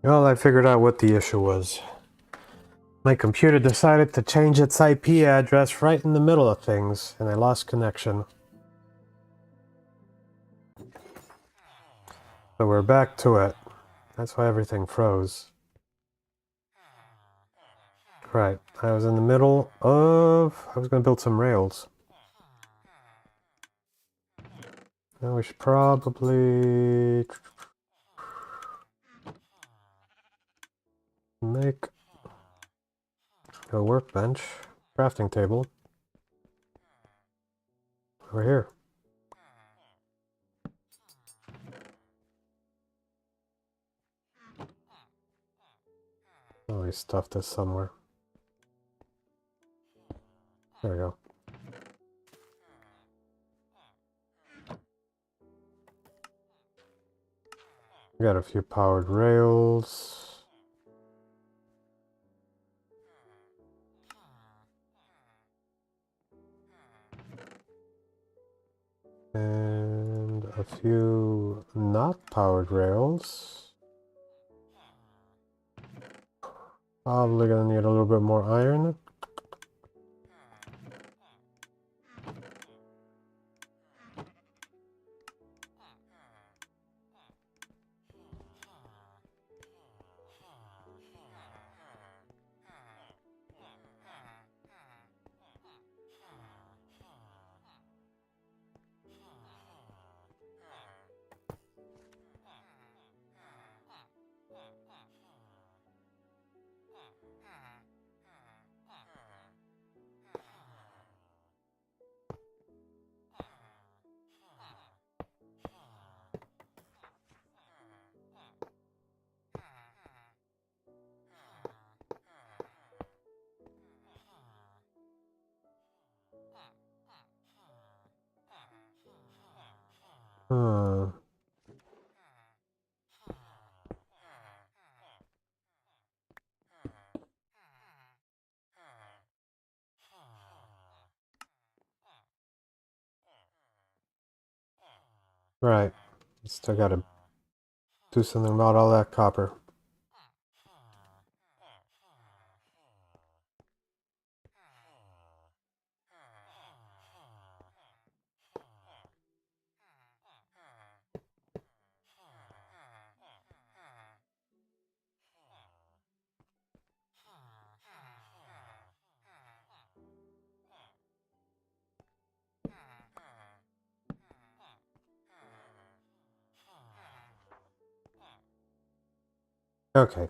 Well, I figured out what the issue was. My computer decided to change its IP address right in the middle of things, and I lost connection. So we're back to it. That's why everything froze. Right, I was in the middle of... I was going to build some rails. Now we should probably... make a workbench, crafting table, over here. Oh, we stuffed this somewhere. There we go. We got a few powered rails. And a few not powered rails. Probably gonna need a little bit more iron. Hmm. Right. Still gotta do something about all that copper. Okay.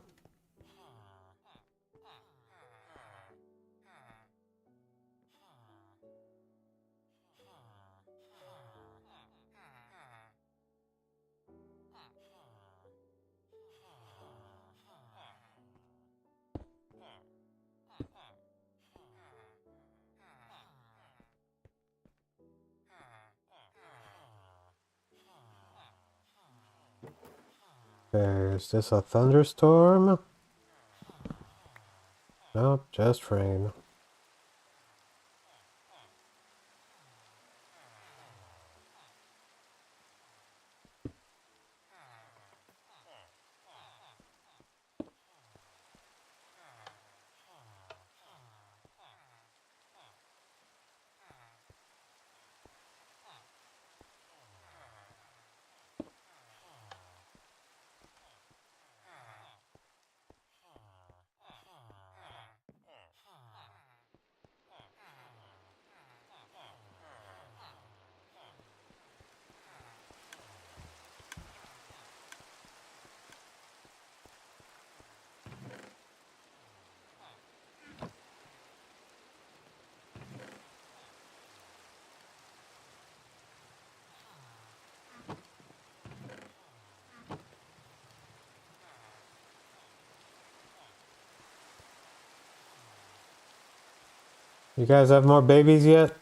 Okay, is this a thunderstorm? Nope, just rain. You guys have more babies yet?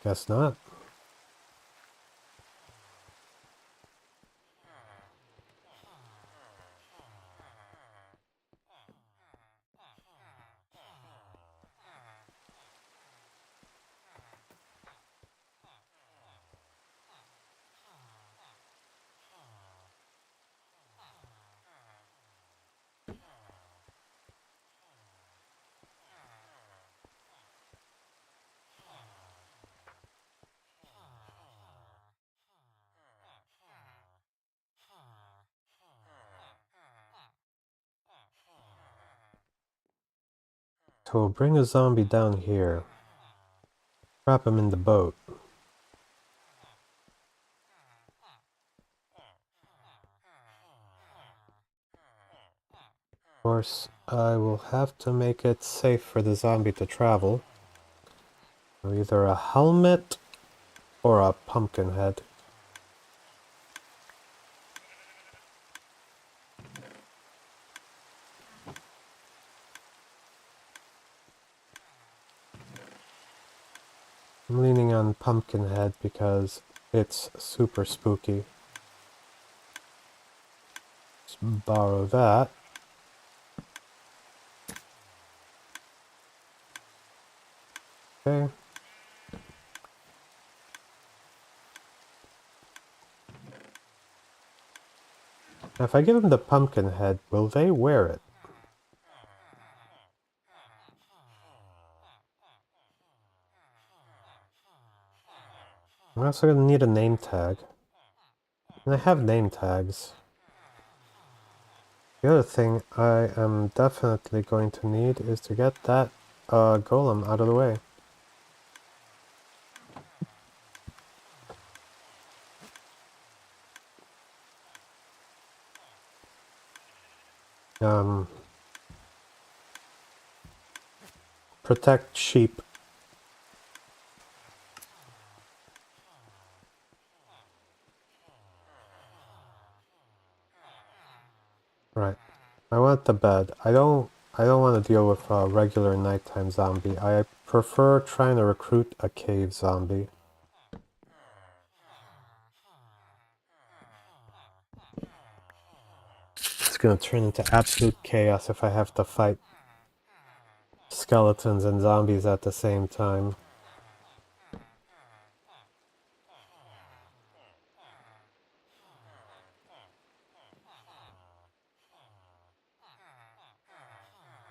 Guess not. So we'll bring a zombie down here. Trap him in the boat. Of course, I will have to make it safe for the zombie to travel. So either a helmet or a pumpkin head. I'm leaning on Pumpkinhead because it's super spooky. Let's borrow that. Okay. Now if I give them the Pumpkinhead, will they wear it? I'm also going to need a name tag. And I have name tags. The other thing I am definitely going to need is to get that golem out of the way. Protect sheep. Right. I want the bed. I don't want to deal with a regular nighttime zombie. I prefer trying to recruit a cave zombie. It's gonna turn into absolute chaos if I have to fight skeletons and zombies at the same time.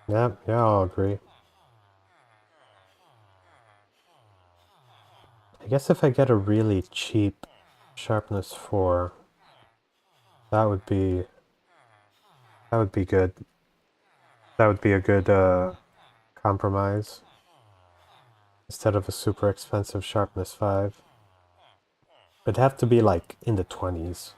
Yep, yeah, I'll agree. I guess if I get a really cheap sharpness 4, that would be good. That would be a good compromise instead of a super expensive sharpness 5. It'd have to be like in the 20s.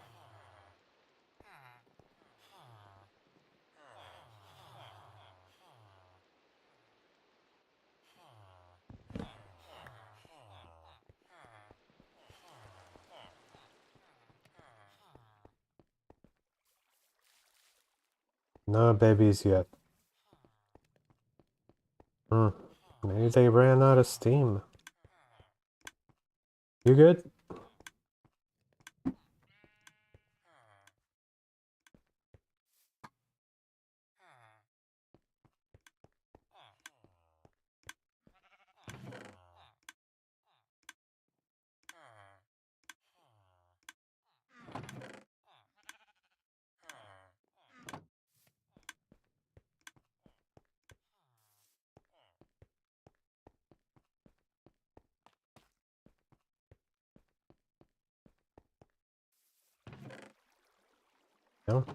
No babies yet. Maybe they ran out of steam. You good? No?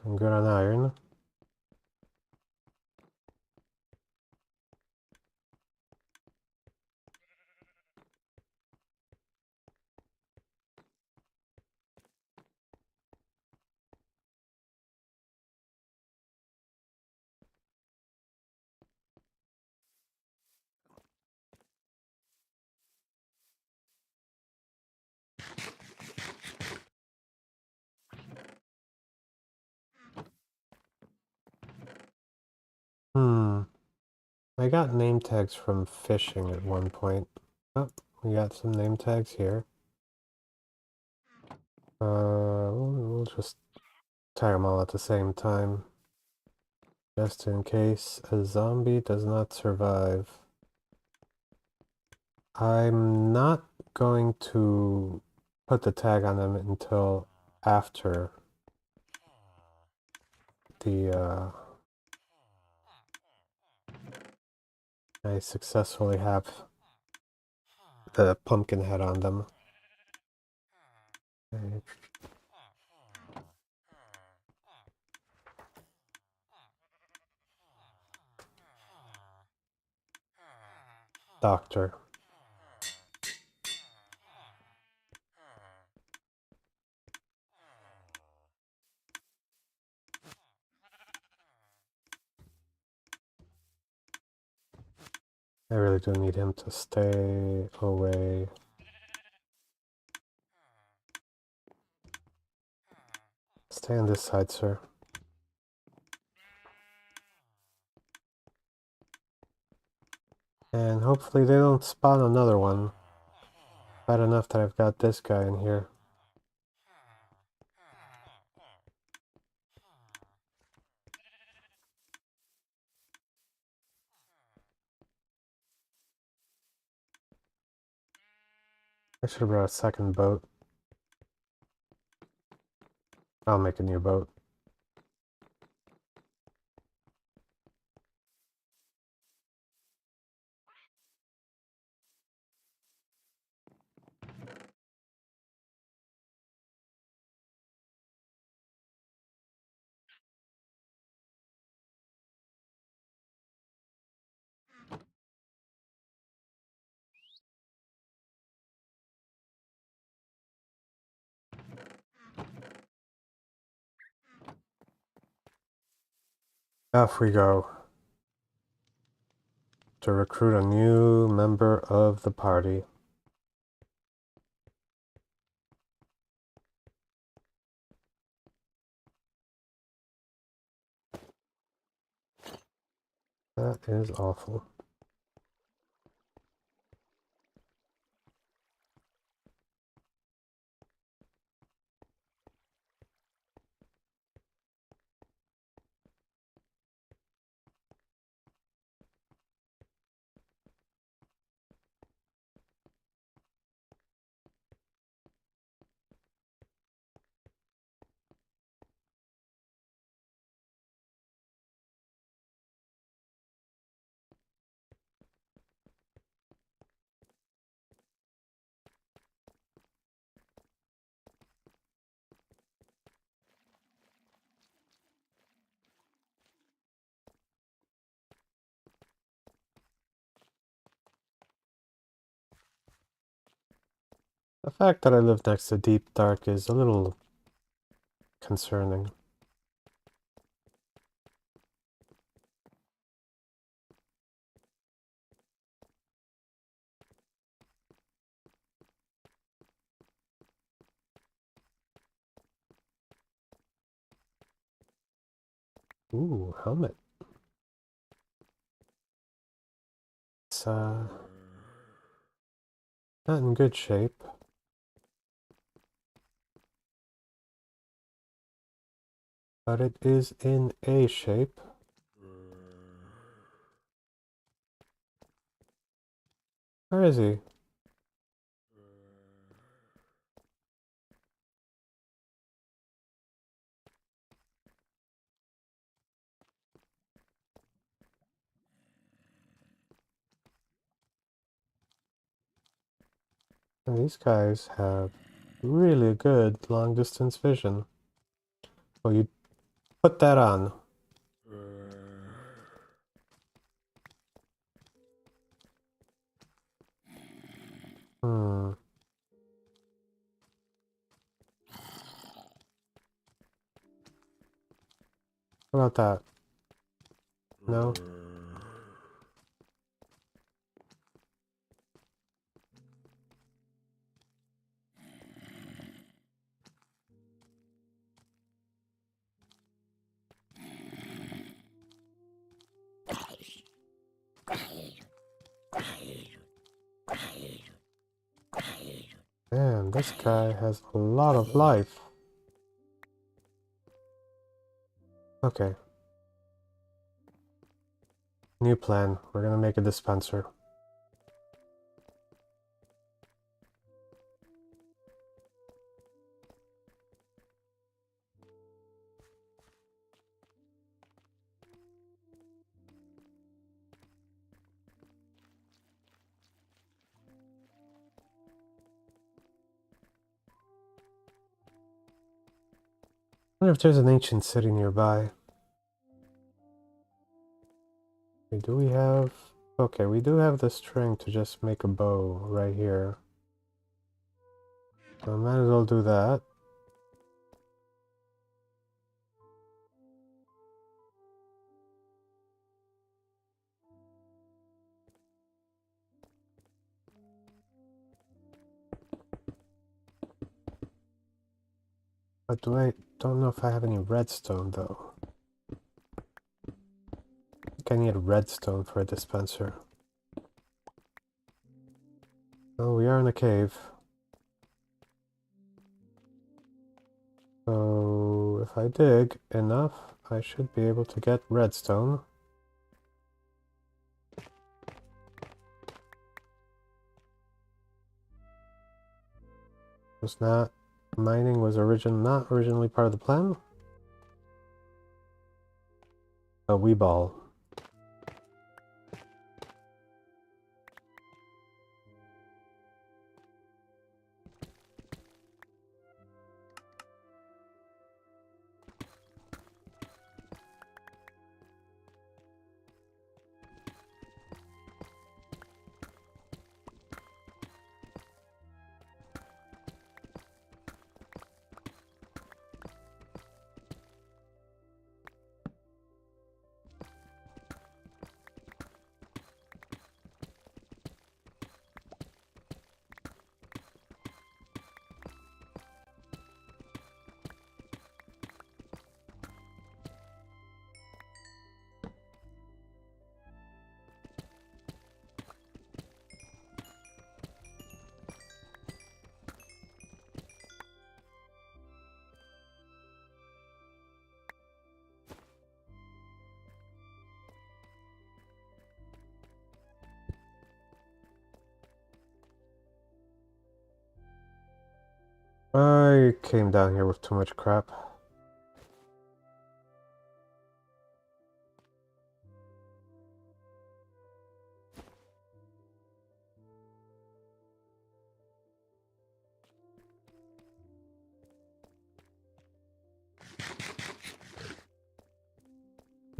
Doing good on iron. I got name tags from fishing at one point. Oh, we got some name tags here. We'll just tag them all at the same time. Just in case a zombie does not survive. I'm not going to put the tag on them until after the I successfully have the pumpkin head on them. Okay. doctor. I really do need him to stay away. Stay on this side, sir. And hopefully they don't spawn another one. Bad enough that I've got this guy in here. I should have brought a second boat. I'll make a new boat. Off we go. To recruit a new member of the party. That is awful. The fact that I live next to Deep Dark is a little concerning. Ooh, helmet. It's not in good shape. But it is in A shape. Where is he? And these guys have really good long distance vision. Well, you put that on. Hmm. How about that? No? Man, this guy has a lot of life. Okay. New plan. We're gonna make a dispenser. I wonder if there's an ancient city nearby. Okay, do we have Okay, we do have the string to just make a bow right here. So I might as well do that. But don't know if I have any redstone though. I think I need redstone for a dispenser. Oh, we are in a cave. So if I dig enough, I should be able to get redstone. Was not mining was not originally part of the plan. A wee ball. I came down here with too much crap.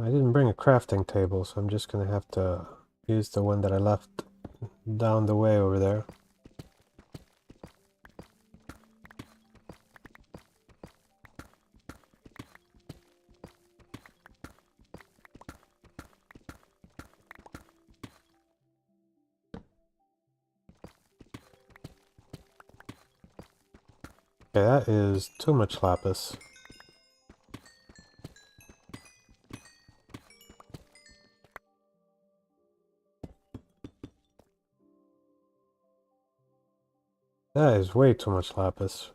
I didn't bring a crafting table, so I'm just gonna have to use the one that I left down the way over there. Okay, that is too much lapis. That is way too much lapis.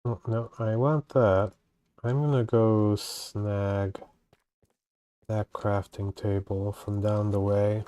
Oh, no, I want that. I'm gonna go snag that crafting table from down the way.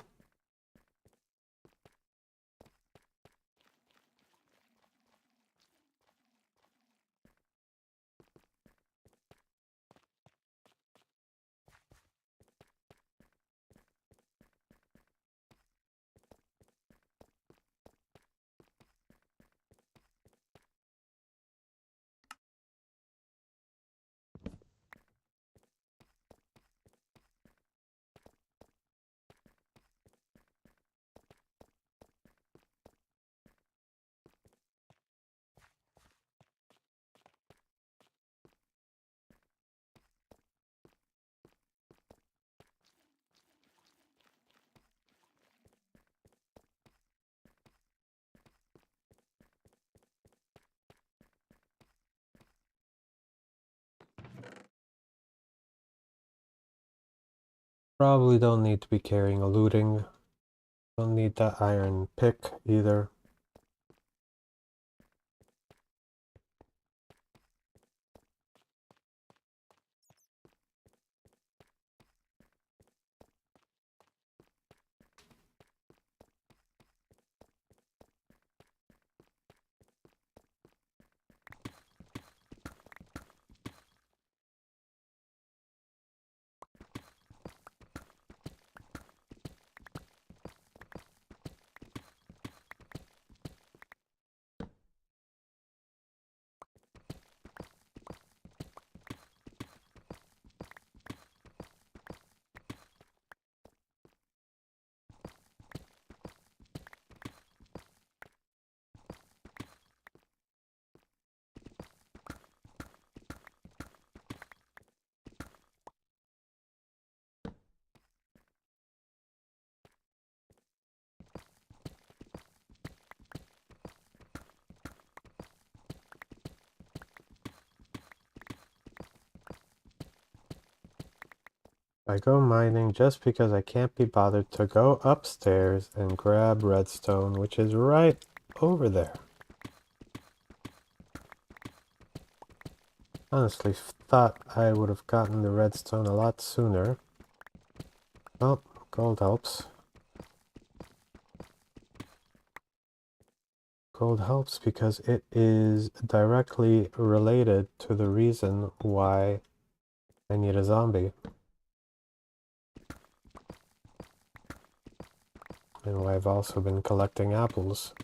Probably don't need to be carrying a looting. Don't need that iron pick either. I go mining just because I can't be bothered to go upstairs and grab redstone, which is right over there. Honestly, thought I would have gotten the redstone a lot sooner. Well, gold helps. Gold helps because it is directly related to the reason why I need a zombie. And why I've also been collecting apples.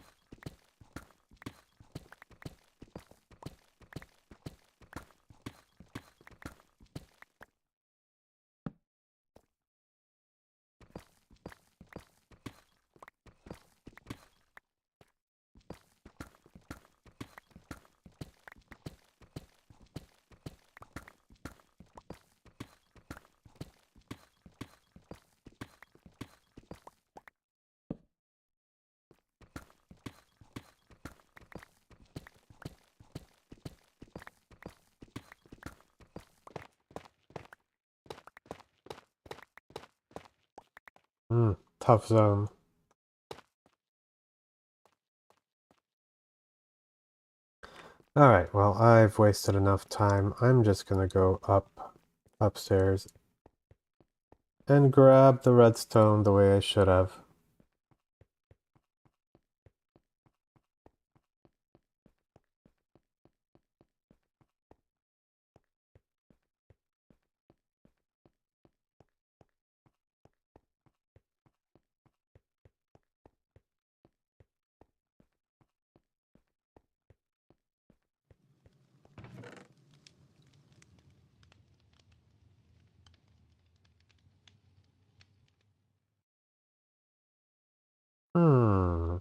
Tough zone. Alright, well, I've wasted enough time. I'm just gonna go upstairs and grab the redstone the way I should have. Hmm.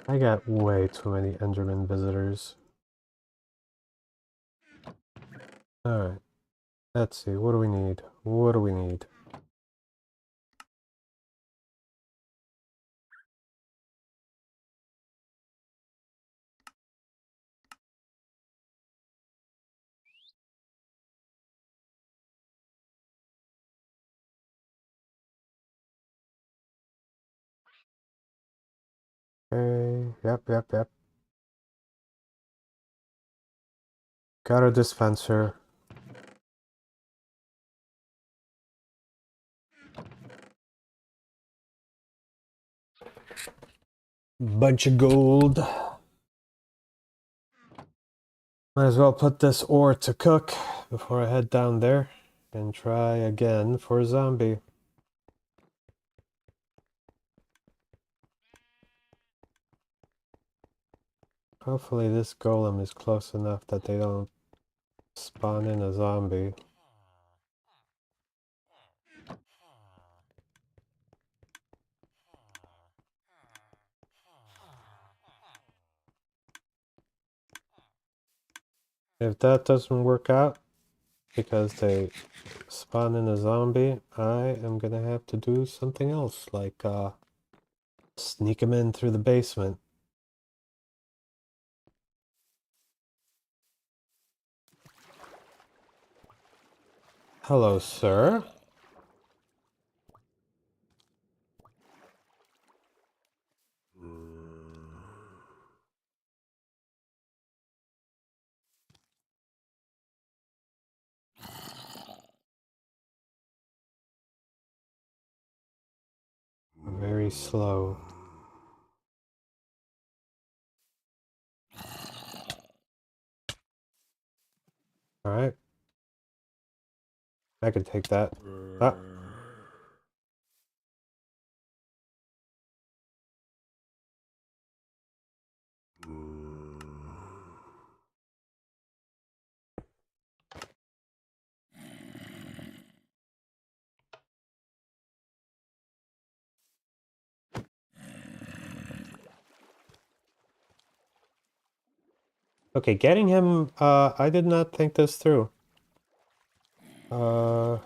I got way too many Enderman visitors. Alright, let's see. What do we need? What do we need? Okay, yep. Got a dispenser. Bunch of gold. Might as well put this ore to cook before I head down there and try again for a zombie. Hopefully this golem is close enough that they don't spawn in a zombie. If that doesn't work out, because they spawn in a zombie, I am gonna have to do something else, like sneak them in through the basement. Hello, sir. Very slow. Alright. I can take that. Ah. Okay, getting him, I did not think this through. Uh,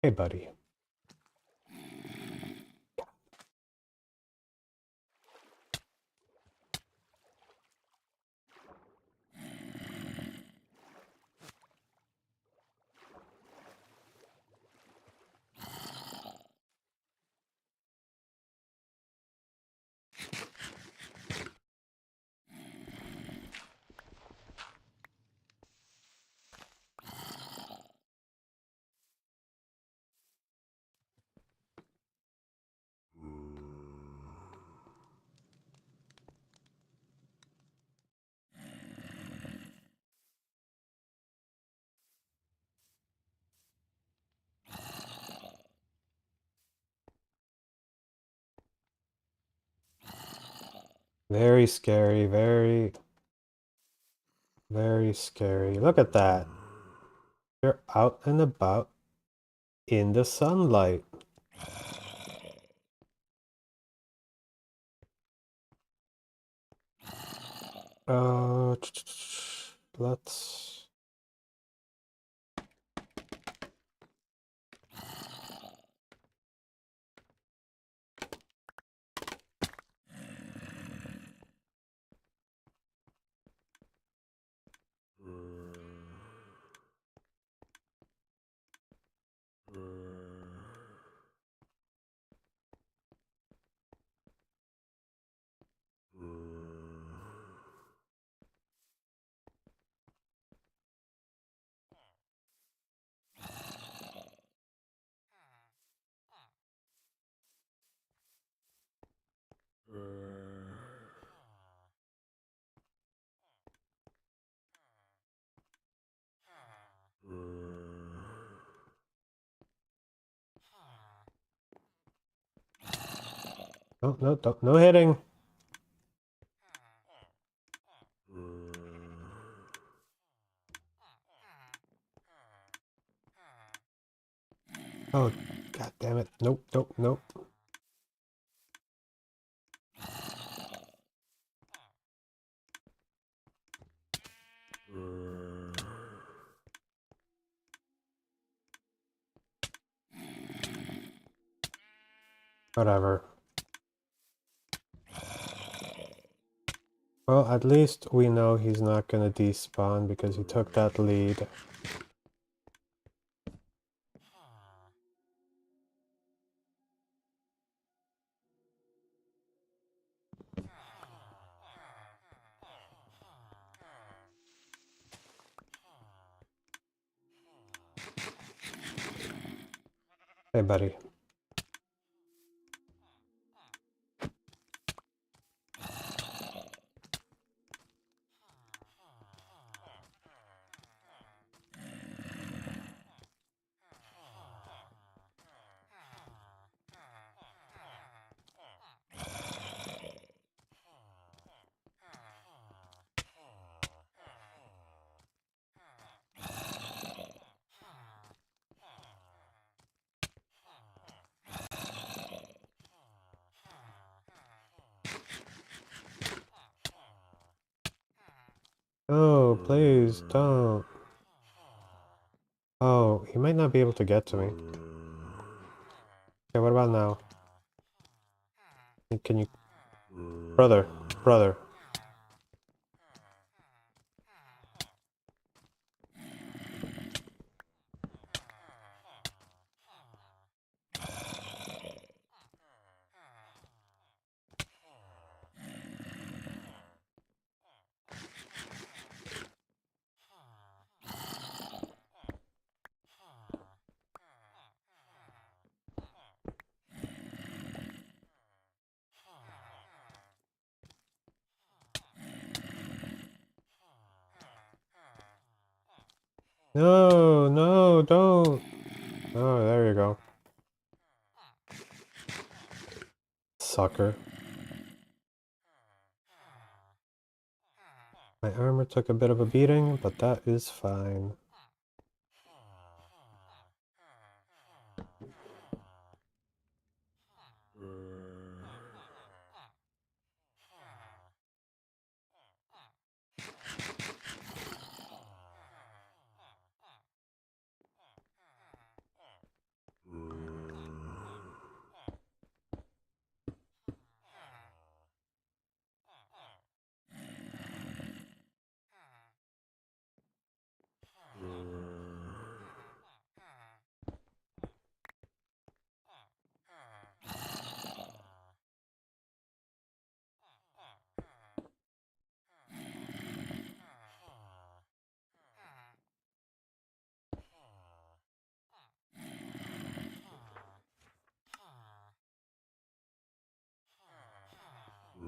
Hey, buddy. Very scary, very, very scary. Look at that. You're out and about in the sunlight. Uh, let's... No, no, don't, no hitting. Oh, god damn it. Nope, nope, nope. Whatever. Well, at least we know he's not gonna despawn because he took that lead. Hey, buddy. Oh, please don't. Oh, he might not be able to get to me. Okay, what about now? Can you... Brother, brother. No, no, don't. Oh, there you go. Sucker. My armor took a bit of a beating, but that is fine.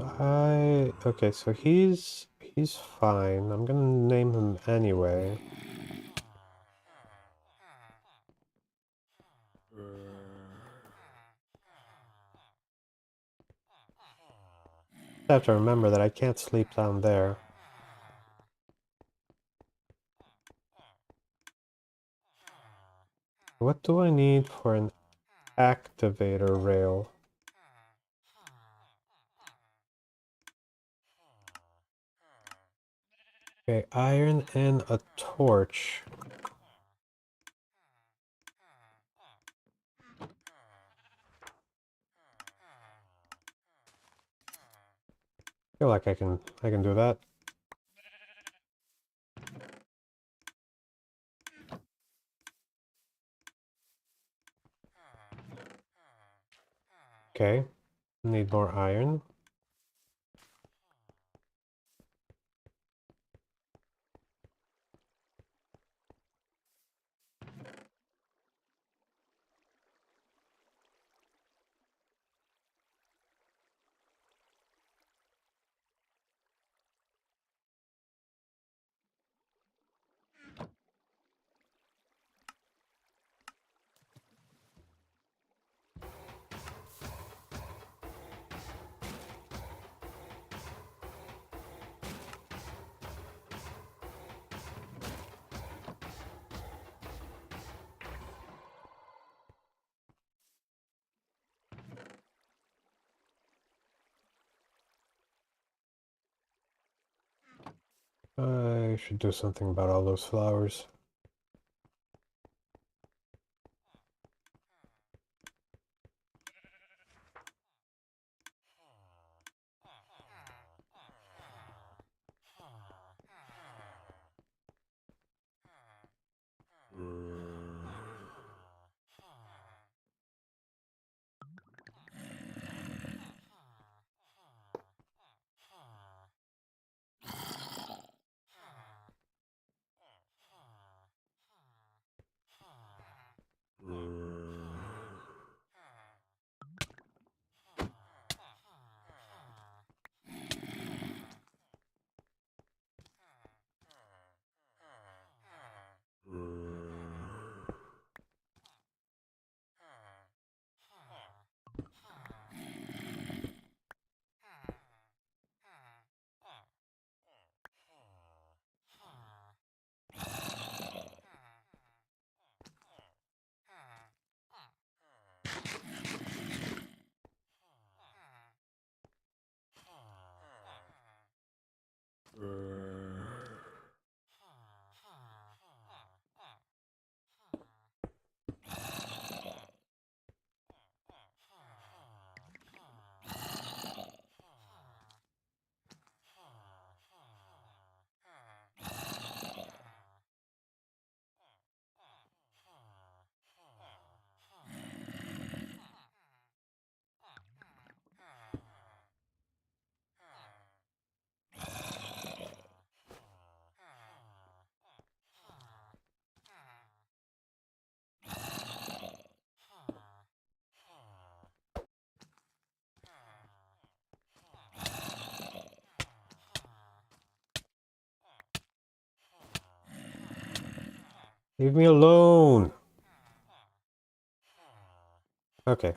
Okay, so he's fine. I'm gonna name him anyway. I have to remember that I can't sleep down there. What do I need for an activator rail? Okay, iron and a torch. Feel like I can do that. Okay, need more iron. I should do something about all those flowers. Leave me alone! Okay.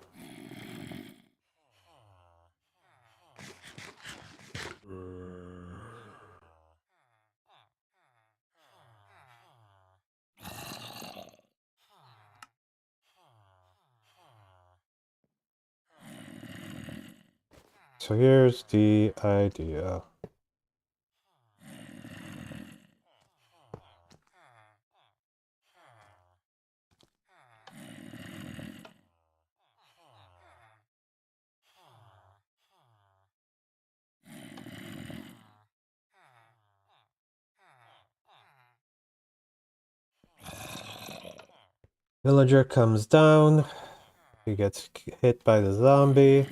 So here's the idea. Villager comes down. He gets hit by the zombie.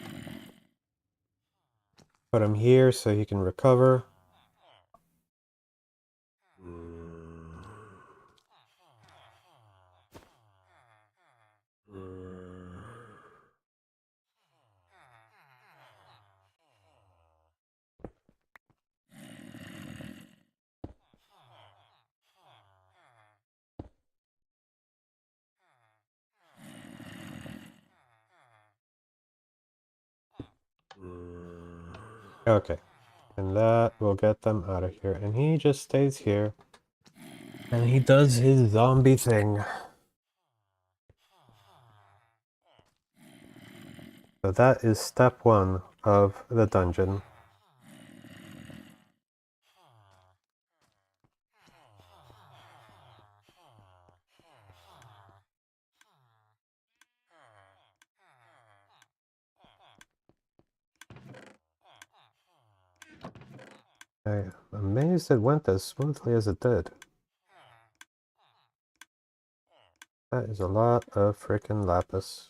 Put him here so he can recover. Okay. And that will get them out of here. And he just stays here. And he does his zombie thing. So that is step 1 of the dungeon. I'm amazed it went as smoothly as it did. That is a lot of freaking lapis.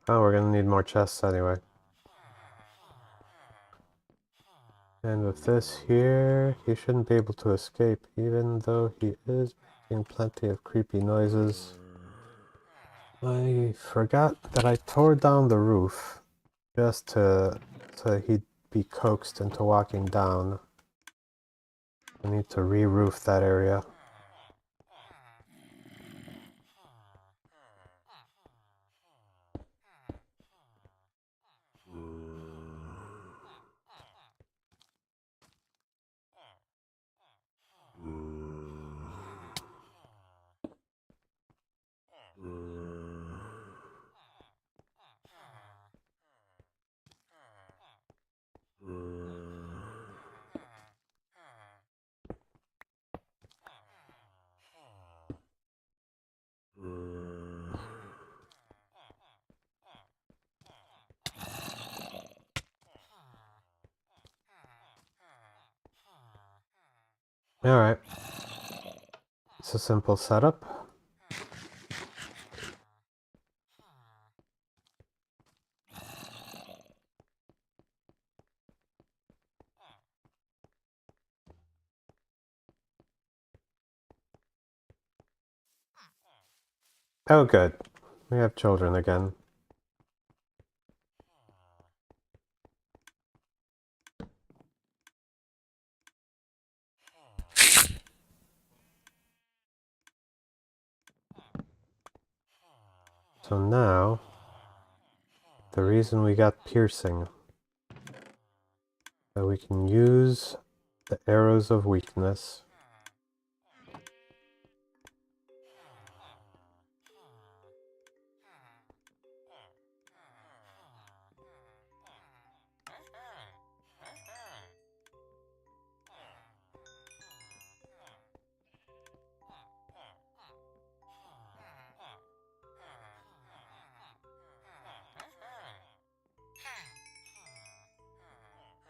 Oh, we're gonna need more chests anyway. And with this here, he shouldn't be able to escape, even though he is making plenty of creepy noises. I forgot that I tore down the roof just so he'd be coaxed into walking down. I need to re-roof that area. Alright. It's a simple setup. Oh good. We have children again. So now, the reason we got piercing, so we can use the arrows of weakness.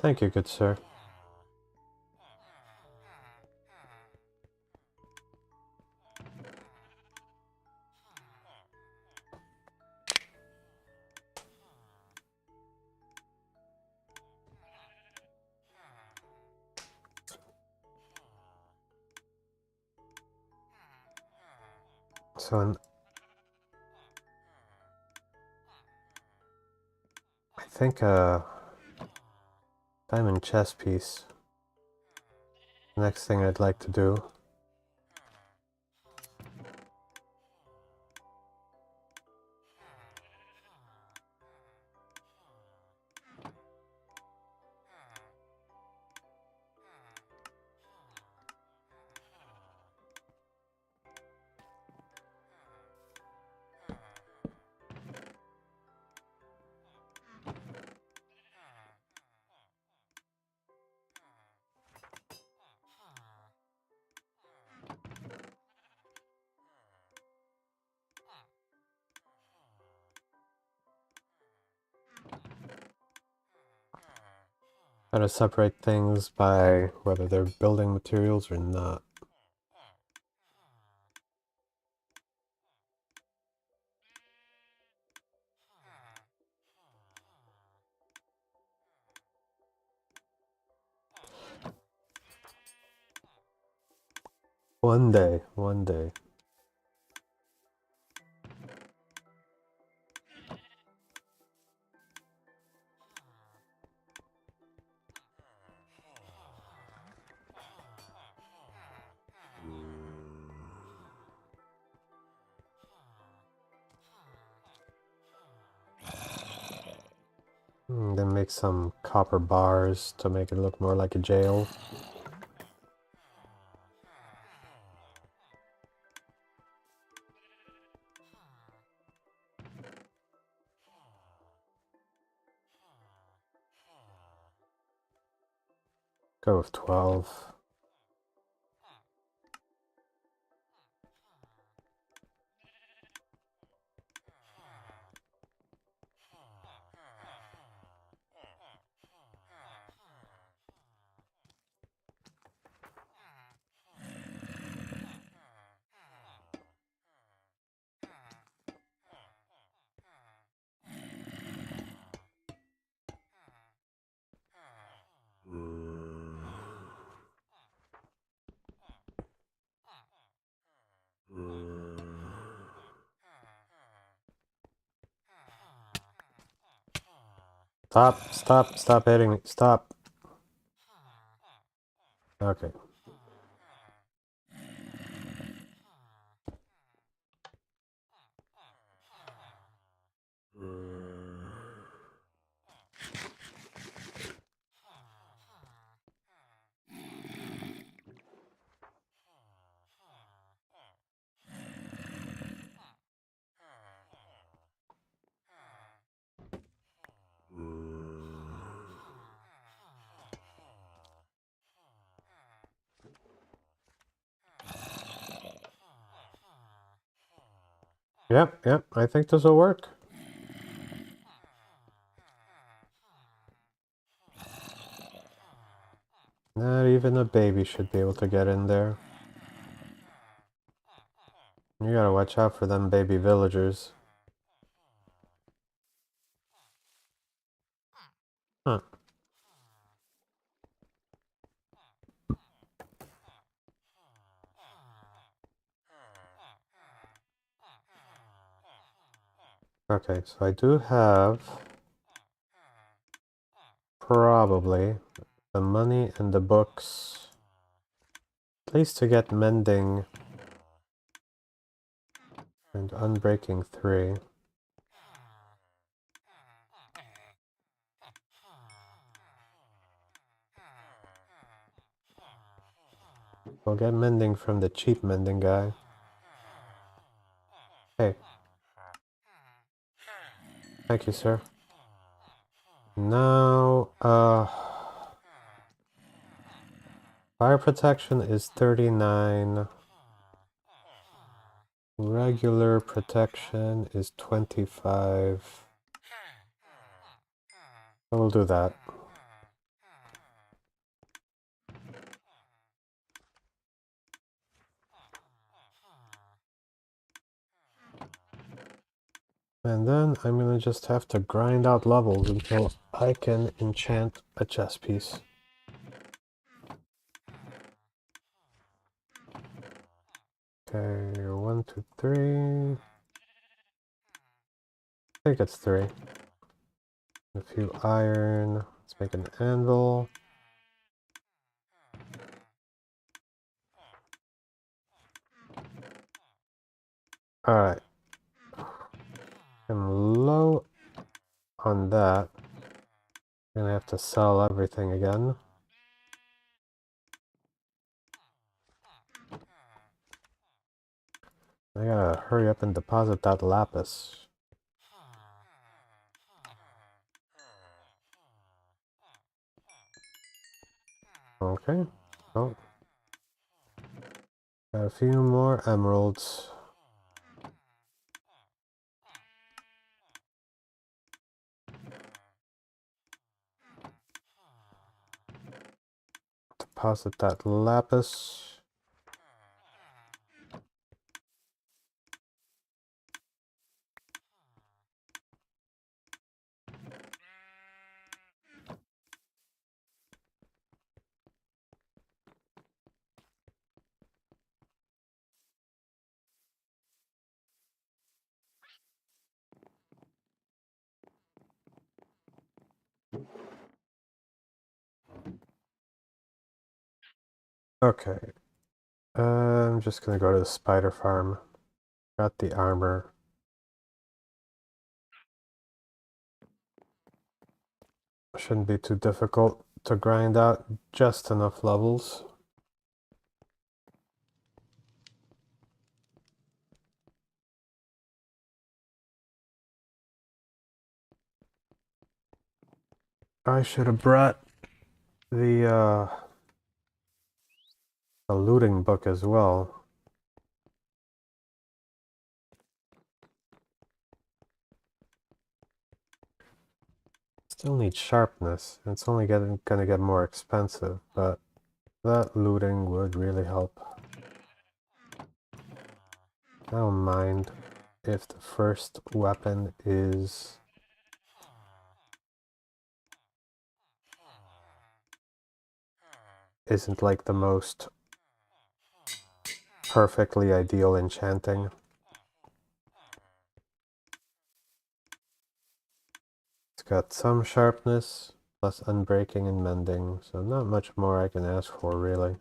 Thank you, good sir. So I think a diamond chess piece. Next thing I'd like to do. How to separate things by whether they're building materials or not. One day, one day. Then make some copper bars to make it look more like a jail. Go with 12. Stop hitting me. Stop. Okay. Yep, I think this will work. Not even a baby should be able to get in there. You gotta watch out for them baby villagers. Huh. Okay, so I do have probably the money and the books. At least to get mending and unbreaking 3. We'll get mending from the cheap mending guy. Hey. Thank you, sir. Now, fire protection is 39. Regular protection is 25. We'll do that. And then I'm gonna just have to grind out levels until I can enchant a chess piece. Okay, 1, 2, 3. I think it's 3. A few iron. Let's make an anvil. Alright. I'm low on that. I'm gonna have to sell everything again. I gotta hurry up and deposit that lapis. Okay. Oh. Got a few more emeralds. Deposit that lapis. Okay. I'm just gonna go to the spider farm. Got the armor. Shouldn't be too difficult to grind out just enough levels. I should have brought the looting book as well. Still need sharpness. It's only gonna get more expensive, but that looting would really help. I don't mind if the first weapon isn't like the most perfectly ideal enchanting. It's got some sharpness, plus unbreaking and mending, so not much more I can ask for, really.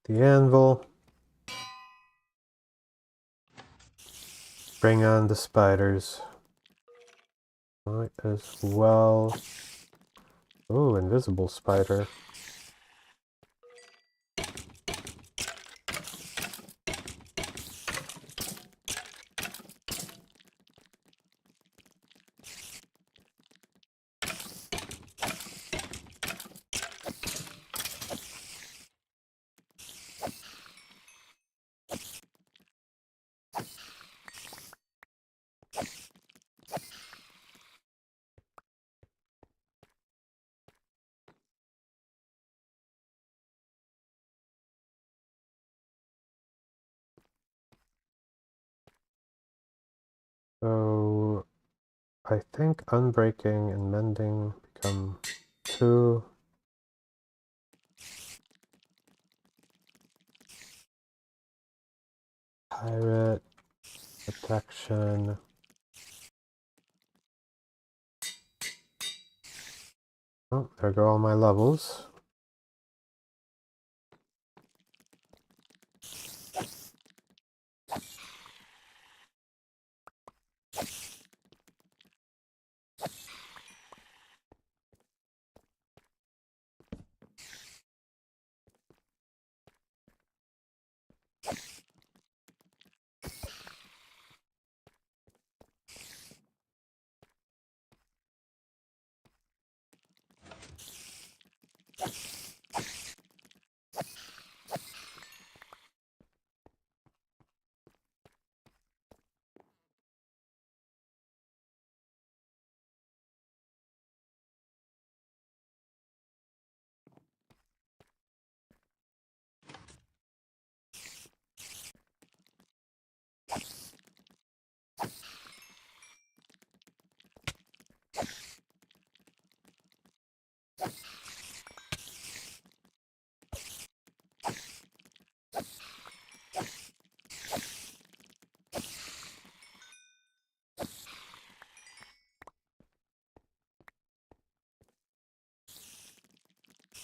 The anvil. Bring on the spiders. Might as well. Ooh, invisible spider. So I think unbreaking and mending become 2. Pirate, protection. Oh, there go all my levels.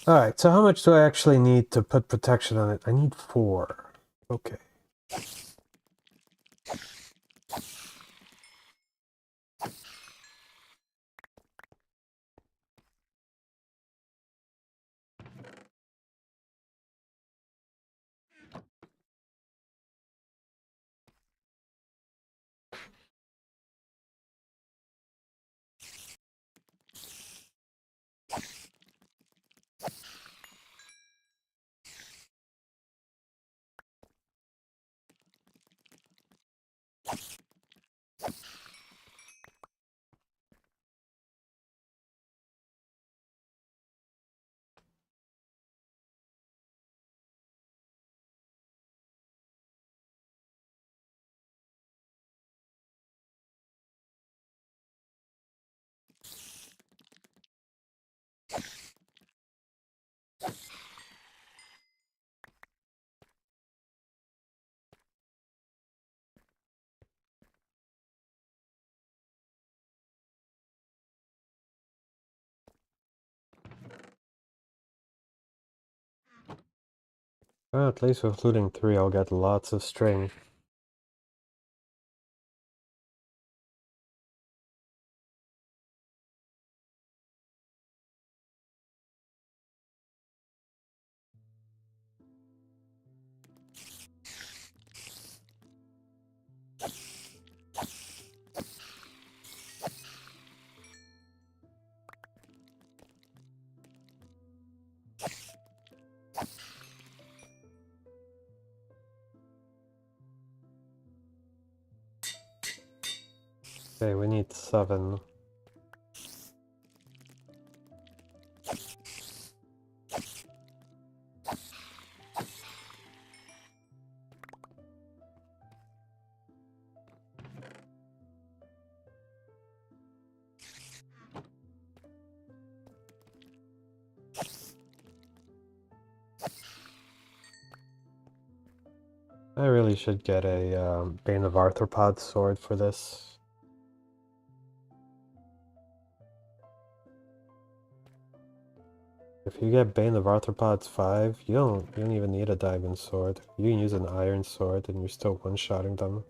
Alright, so how much do I actually need to put protection on it? I need 4. Okay. Well, at least with looting 3 I'll get lots of string. Okay, we need 7. I really should get a Bane of Arthropods sword for this. If you get Bane of Arthropods 5, you don't even need a diamond sword. You can use an iron sword and you're still one-shotting them.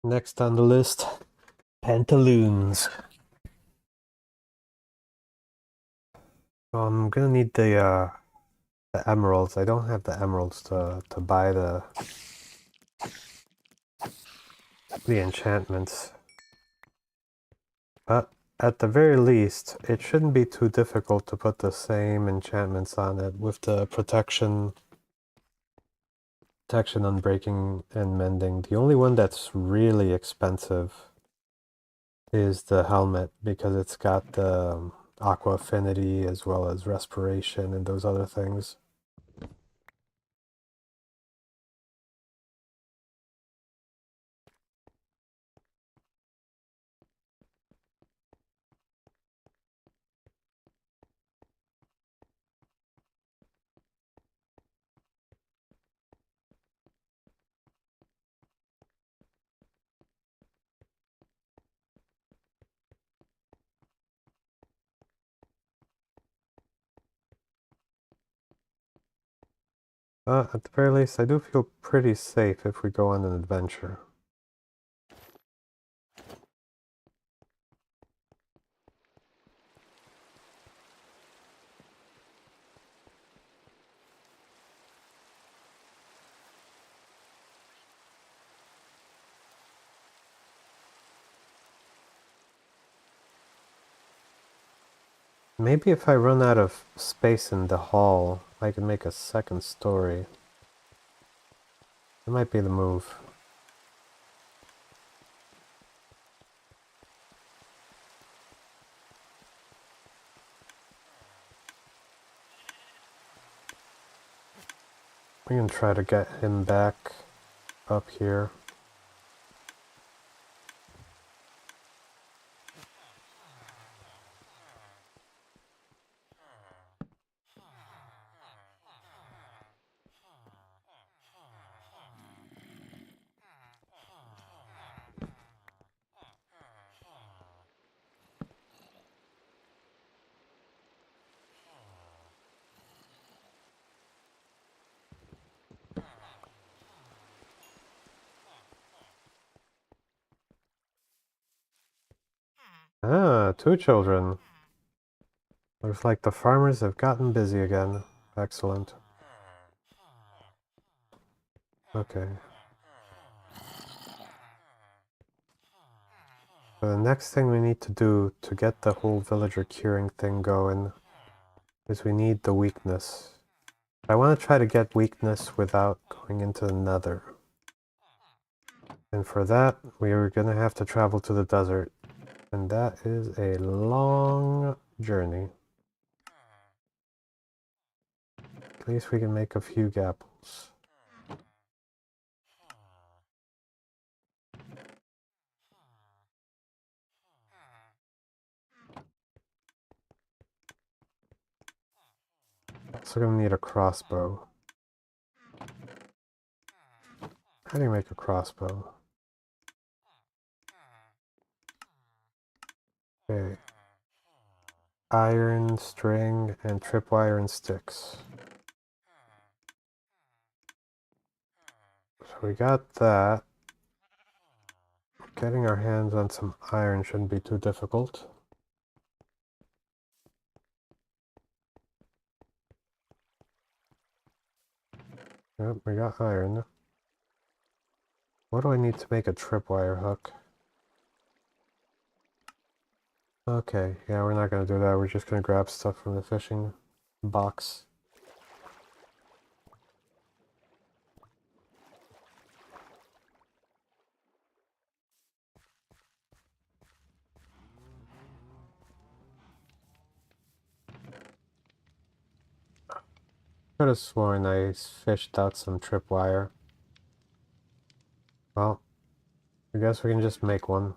Next on the list, pantaloons. I'm gonna need the emeralds. I don't have the emeralds to buy the enchantments. But at the very least, it shouldn't be too difficult to put the same enchantments on it with the protection on breaking and mending. The only one that's really expensive is the helmet because it's got the aqua affinity as well as respiration and those other things. At the very least, I do feel pretty safe if we go on an adventure. Maybe if I run out of space in the hall, I can make a second story. That might be the move. We can try to get him back up here. Ah, 2 children. Looks like the farmers have gotten busy again. Excellent. Okay. So the next thing we need to do to get the whole villager curing thing going is we need the weakness. I want to try to get weakness without going into the nether. And for that, we are going to have to travel to the desert. And that is a long journey. At least we can make a few gapples. Also gonna need a crossbow. How do you make a crossbow? Okay. Iron, string, and tripwire and sticks. So we got that. Getting our hands on some iron shouldn't be too difficult. Yep, we got iron. What do I need to make a tripwire hook? Okay, yeah, we're not gonna do that. We're just gonna grab stuff from the fishing box. Could have sworn I fished out some tripwire. Well, I guess we can just make one.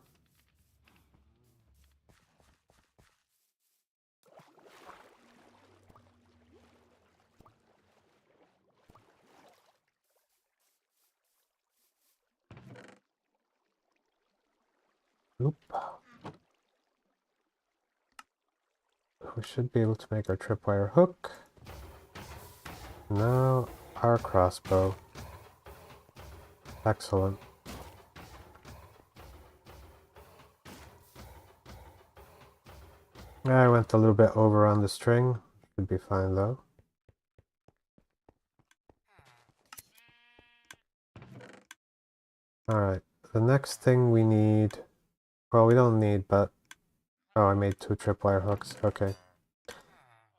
Oop. We should be able to make our tripwire hook. Now, our crossbow. Excellent. I went a little bit over on the string. Should be fine though. Alright, the next thing we need... Well, we don't need, but... Oh, I made 2 tripwire hooks. Okay.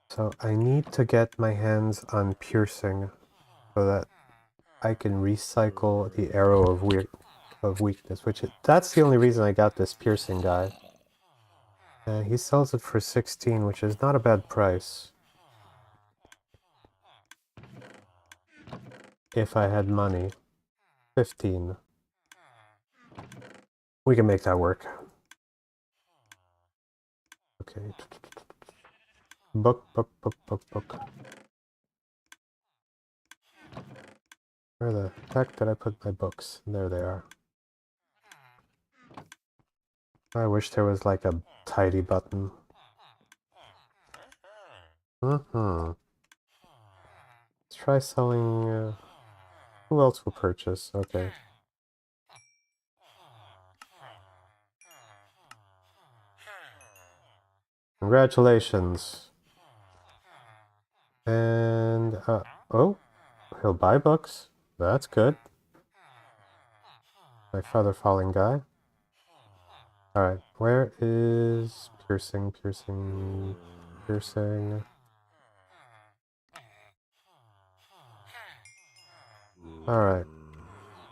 So I need to get my hands on piercing so that I can recycle the arrow of weakness, that's the only reason I got this piercing guy. He sells it for 16, which is not a bad price. If I had money. 15. We can make that work. Okay. Book. Where the heck did I put my books? There they are. I wish there was like a tidy button. Let's try selling... who else will purchase? Okay. Congratulations. And, oh, he'll buy books. That's good. My feather falling guy. Alright, where is piercing? Alright,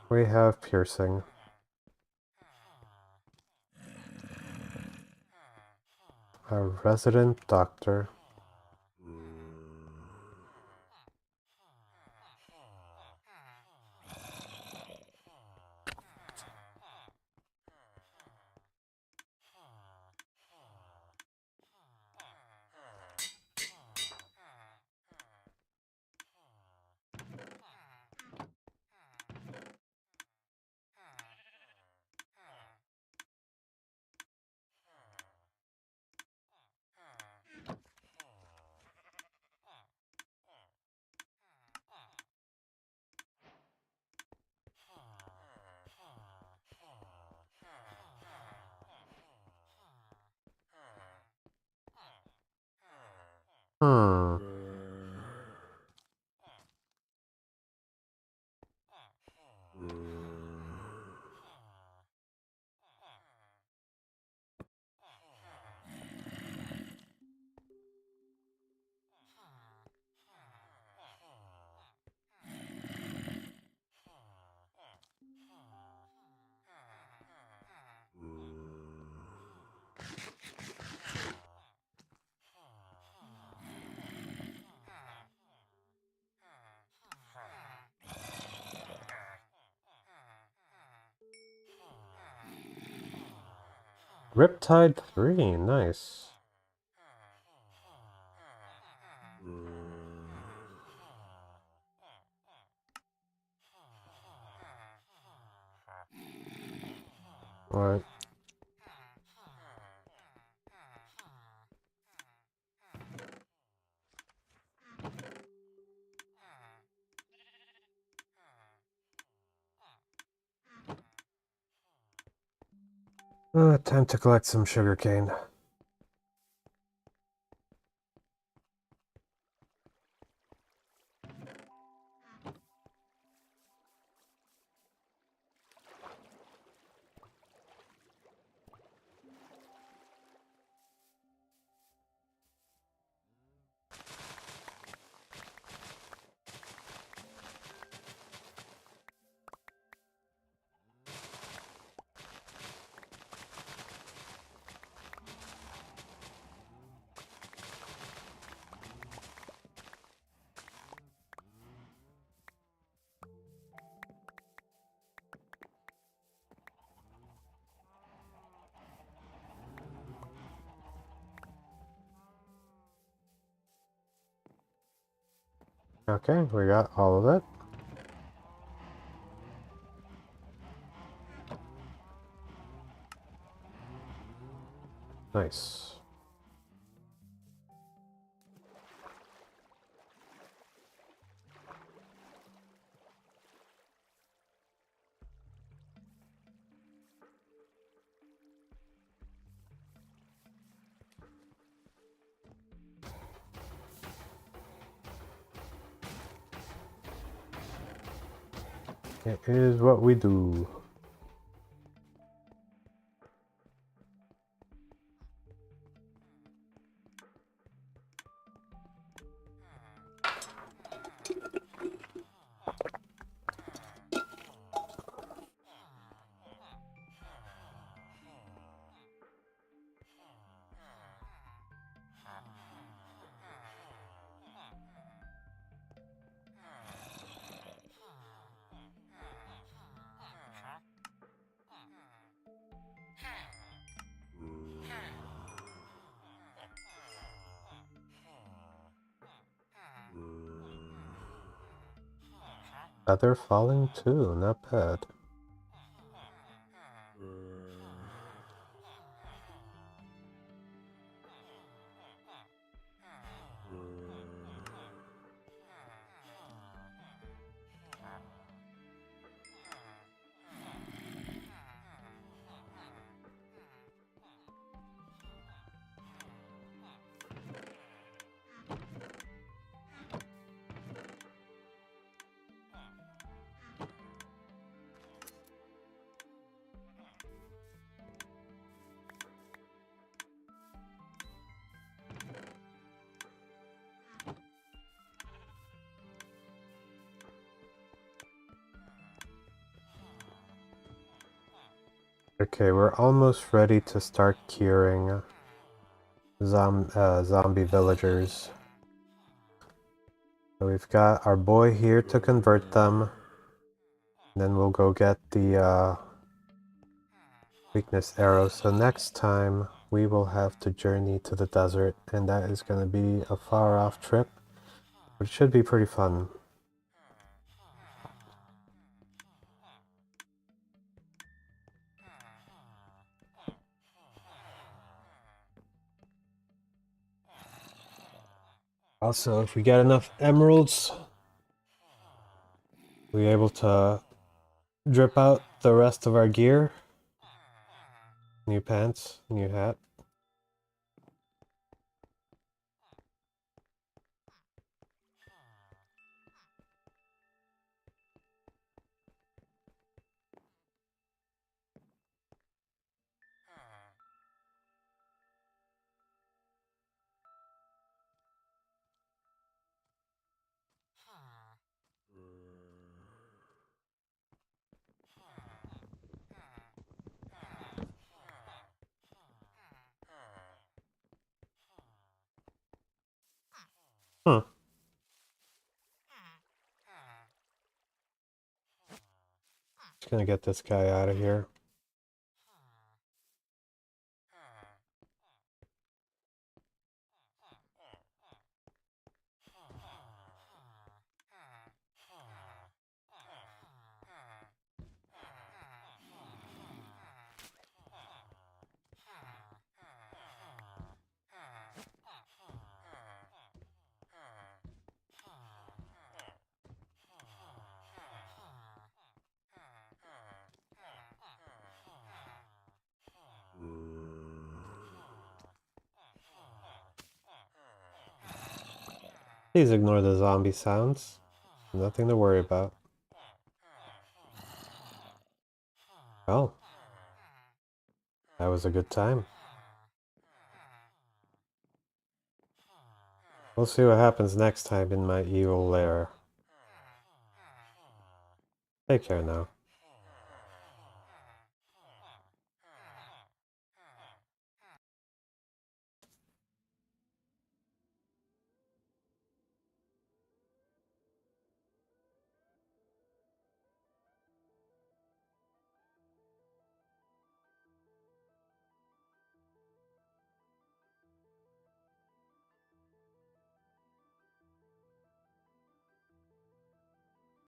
we have piercing. A resident doctor. Hmm. Riptide 3, nice. Alright. Time to collect some sugarcane. Okay, we got all of it. Nice. It is what we do. Feather falling too, not bad. Okay, we're almost ready to start curing zombie villagers. So we've got our boy here to convert them. Then we'll go get the weakness arrow. So next time we will have to journey to the desert, and that is going to be a far off trip, but it should be pretty fun. Also, if we get enough emeralds, we'll be able to drip out the rest of our gear. New pants, new hat. Huh. Just gonna get this guy out of here. Please ignore the zombie sounds. Nothing to worry about. Well, that was a good time. We'll see what happens next time in my evil lair. Take care now.